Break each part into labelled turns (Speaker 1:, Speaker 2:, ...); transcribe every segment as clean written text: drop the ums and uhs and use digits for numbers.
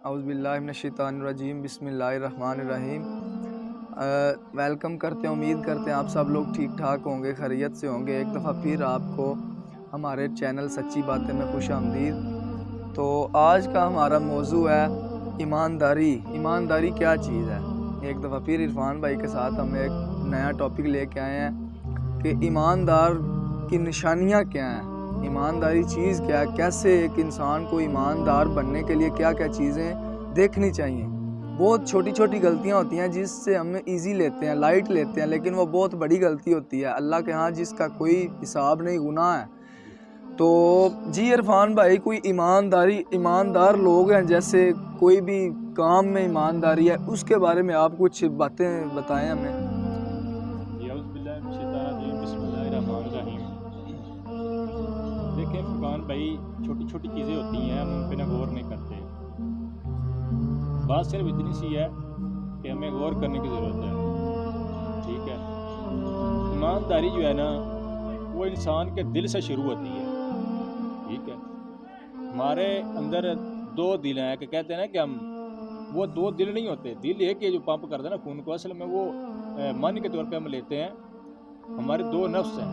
Speaker 1: اعوذ باللہ من الشیطان الرجیم، بسم اللہ الرحمن الرحیم۔ ویلکم کرتے ہیں، امید کرتے ہیں آپ سب لوگ ٹھیک ٹھاک ہوں گے، خیریت سے ہوں گے۔ ایک دفعہ پھر آپ کو ہمارے چینل سچی باتیں میں خوش آمدید۔ تو آج کا ہمارا موضوع ہے ایمانداری۔ ایمانداری کیا چیز ہے؟ ایک دفعہ پھر عرفان بھائی کے ساتھ ہم ایک نیا ٹاپک لے کے آئے ہیں کہ ایماندار کی نشانیاں کیا ہیں، ایمانداری چیز کیا ہے، کیسے ایک انسان کو ایماندار بننے کے لیے کیا کیا چیزیں دیکھنی چاہیے۔ بہت چھوٹی چھوٹی غلطیاں ہوتی ہیں جس سے ہم ایزی لیتے ہیں، لائٹ لیتے ہیں، لیکن وہ بہت بڑی غلطی ہوتی ہے اللہ کے ہاں، جس کا کوئی حساب نہیں، گناہ ہے۔ تو جی عرفان بھائی، کوئی ایماندار لوگ ہیں، جیسے کوئی بھی کام میں ایمانداری ہے، اس کے بارے میں آپ کچھ باتیں بتائیں ہمیں۔
Speaker 2: بسم اللہ الرحمن الرحیم۔ دیکھیں فقان بھائی، چھوٹی چھوٹی چیزیں ہوتی ہیں، ہم ان پہ غور نہیں کرتے۔ بات صرف اتنی سی ہے کہ ہمیں غور کرنے کی ضرورت ہے، ٹھیک ہے۔ ایمانداری جو ہے نا، وہ انسان کے دل سے شروع ہوتی ہے، ٹھیک ہے۔ ہمارے اندر دو دل ہیں کہ کہتے ہیں نا کہ ہم وہ دو دل نہیں ہوتے، دل ایک ہے جو پمپ کرتا ہے نا خون کو، اصل میں وہ من کے طور پہ ہم لیتے ہیں۔ ہمارے دو نفس ہیں،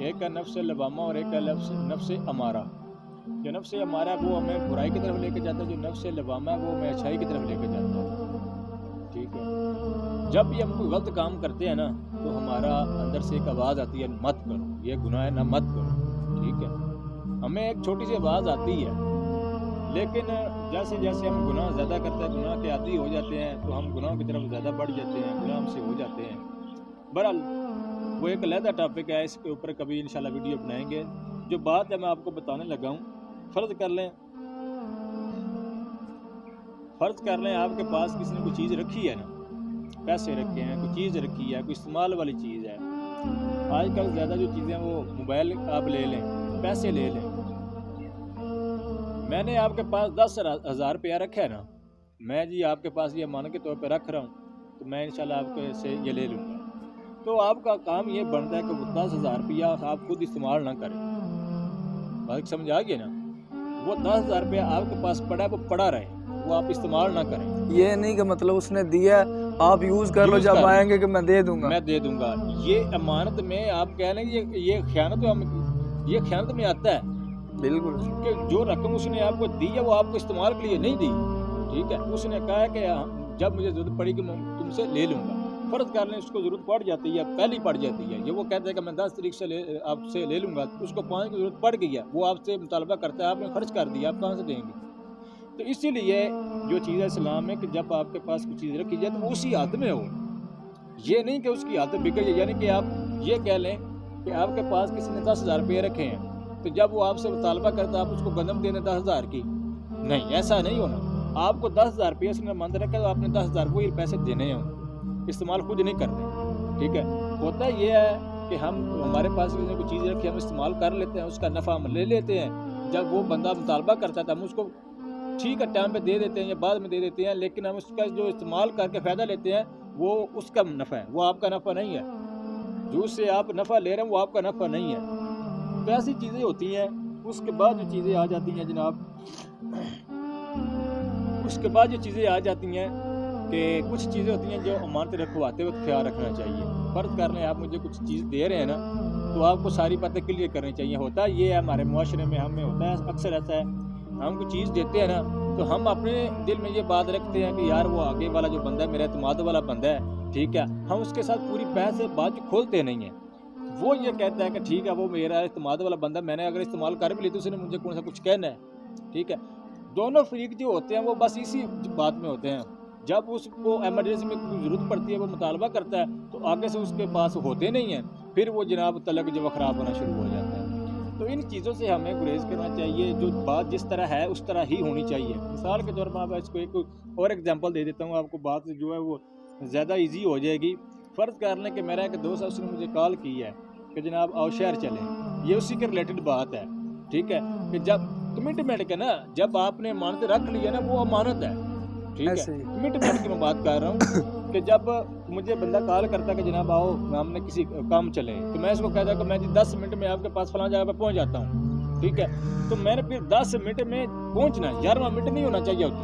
Speaker 2: ایک ہے نفس لوامہ اور ایک ہے نفس امارہ۔ جو نفس امارہ ہے وہ ہمیں برائی کی طرف لے کے جاتا ہے، جو نفس لوامہ ہے وہ ہمیں اچھائی کی طرف لے کے جاتا ہے، ٹھیک ہے۔ جب بھی ہم کوئی غلط کام کرتے ہیں نا، تو ہمارا اندر سے ایک آواز آتی ہے، مت کرو، یہ گناہ ہے نا، مت کرو، ٹھیک ہے۔ ہمیں ایک چھوٹی سی آواز آتی ہے، لیکن جیسے جیسے ہم گناہ زیادہ کرتے ہیں، گناہ کے عادی ہو جاتے ہیں، تو ہم گناہوں کی طرف زیادہ بڑھ جاتے ہیں، گناہ ہم سے ہو جاتے ہیں۔ بہرحال وہ ایک علیحدہ ٹاپک ہے، اس کے اوپر کبھی انشاءاللہ ویڈیو بنائیں گے۔ جو بات ہے میں آپ کو بتانے لگا ہوں، فرض کر لیں آپ کے پاس کسی نے کوئی چیز رکھی ہے نا، پیسے رکھے ہیں، کوئی چیز رکھی ہے، کوئی استعمال والی چیز ہے۔ آج کل زیادہ جو چیزیں وہ موبائل آپ لے لیں، پیسے لے لیں۔ میں نے آپ کے پاس 10,000 روپیہ رکھا ہے نا، میں جی آپ کے پاس یہ امانت کے طور پہ رکھ رہا ہوں، تو میں انشاءاللہ آپ کو سے یہ لے لوں گا۔ تو آپ کا کام یہ بنتا ہے کہ وہ 10,000 روپیہ آپ خود استعمال نہ کریں۔ بات سمجھ آ گئی نا؟ وہ 10,000 روپیہ آپ کے پاس پڑا ہے، وہ پڑا رہے، وہ آپ استعمال نہ کریں۔
Speaker 1: یہ نہیں کہ مطلب اس نے دیا آپ یوز کر لو، جب آئیں گے کہ میں دے دوں گا،
Speaker 2: یہ امانت میں آپ کہہ لیں یہ خیانت میں آتا ہے،
Speaker 1: بالکل،
Speaker 2: کہ جو رقم اس نے آپ کو دی ہے وہ آپ کو استعمال کے لیے نہیں دی، ٹھیک ہے۔ اس نے کہا ہے کہ جب مجھے ضرورت پڑی کہ میں تم سے لے لوں گا۔ فرض کر لیں اس کو ضرورت پڑ جاتی ہے، پہلی پڑ جاتی ہے، یہ وہ کہتا ہے کہ میں 10 تاریخ سے آپ سے لے لوں گا، اس کو 5 کی ضرورت پڑ گئی ہے، وہ آپ سے مطالبہ کرتا ہے، آپ نے خرچ کر دیا، آپ کہاں سے دیں گے؟ تو اسی لیے جو چیز ہے اسلام میں کہ جب آپ کے پاس کوئی چیز رکھی جائے تو وہ اسی حد میں ہو، یہ نہیں کہ اس کی حالت بگڑ جائے۔ یعنی کہ آپ یہ کہہ لیں کہ آپ کے پاس کسی نے 10,000 روپئے رکھے ہیں، تو جب وہ آپ سے مطالبہ کرتا ہے آپ اس کو گندم دے دیں 10,000 کی، نہیں، ایسا نہیں ہونا۔ آپ کو 10,000 روپیہ اس نے مند رکھا تو آپ نے 10,000 کو یہ پیسے دینے ہیں، استعمال خود نہیں کرنے، ٹھیک ہے۔ ہوتا یہ ہے کہ ہمارے پاس کسی نے کوئی چیز رکھی، ہم استعمال کر لیتے ہیں، اس کا نفع ہم لے لیتے ہیں۔ جب وہ بندہ مطالبہ کرتا ہے تو ہم اس کو ٹھیک ہے ٹائم پہ دے دیتے ہیں یا بعد میں دے دیتے ہیں، لیکن ہم اس کا جو استعمال کر کے فائدہ لیتے ہیں وہ اس کا نفع ہے، وہ آپ کا نفع نہیں ہے۔ جو اس سے آپ نفع لے رہے ہیں وہ آپ کا نفع نہیں ہے۔ تو ایسی چیزیں ہوتی ہیں۔ اس کے بعد جو چیزیں آ جاتی ہیں جناب، اس کے بعد جو چیزیں آ جاتی ہیں کہ کچھ چیزیں ہوتی ہیں جو امانت رکھواتے وقت خیال رکھنا چاہیے۔ فرض کر لیں آپ مجھے کچھ چیز دے رہے ہیں نا، تو آپ کو ساری باتیں کلیئر کرنی چاہیے۔ ہوتا یہ ہے ہمارے معاشرے میں، ہمیں ہوتا ہے اکثر ایسا ہے، ہم کوئی چیز دیتے ہیں نا تو ہم اپنے دل میں یہ بات رکھتے ہیں کہ یار وہ آگے والا جو بندہ ہے میرا اعتماد والا بندہ ہے، ٹھیک ہے، ہم اس کے ساتھ پوری بحث سے بات کھولتے نہیں ہیں۔ وہ یہ کہتا ہے کہ ٹھیک ہے وہ میرا اعتماد والا بندہ، میں نے اگر استعمال کر بھی لی تو اس نے مجھے کون سا کچھ کہنا ہے، ٹھیک ہے۔ دونوں فریق جو ہوتے ہیں وہ بس اسی بات میں ہوتے ہیں۔ جب اس کو ایمرجنسی میں کوئی ضرورت پڑتی ہے، وہ مطالبہ کرتا ہے، تو آگے سے اس کے پاس ہوتے نہیں ہیں، پھر وہ جناب تلک جو خراب ہونا شروع ہو جاتا ہے۔ تو ان چیزوں سے ہمیں گریز کرنا چاہیے، جو بات جس طرح ہے اس طرح ہی ہونی چاہیے۔ مثال کے طور پر میں اس کو ایک اور ایگزامپل دے دیتا ہوں، آپ کو بات جو ہے وہ زیادہ ایزی ہو جائے گی۔ فرض کر لیں کہ میرا ایک دوست ہے، اس نے مجھے کال کی ہے کہ جناب آؤ شہر چلیں، یہ اسی کے ریلیٹڈ بات ہے، ٹھیک ہے، کہ جب کمٹمنٹ کے نا، جب آپ نے امانت رکھ لی ہے نا، وہ امانت ہے، ٹھیک ہے۔ کمٹمنٹ کی میں بات کر رہا ہوں کہ جب مجھے بندہ کال کرتا ہے کہ جناب آؤ ہم نے کسی کام چلیں، تو میں اس کو کہتا کہ میں 10 منٹ میں آپ کے پاس فلاں جگہ پہ پہنچ جاتا ہوں، ٹھیک ہے۔ تو میں نے پھر 10 منٹ میں پہنچنا ہے، 11واں منٹ نہیں ہونا چاہیے ہوتی،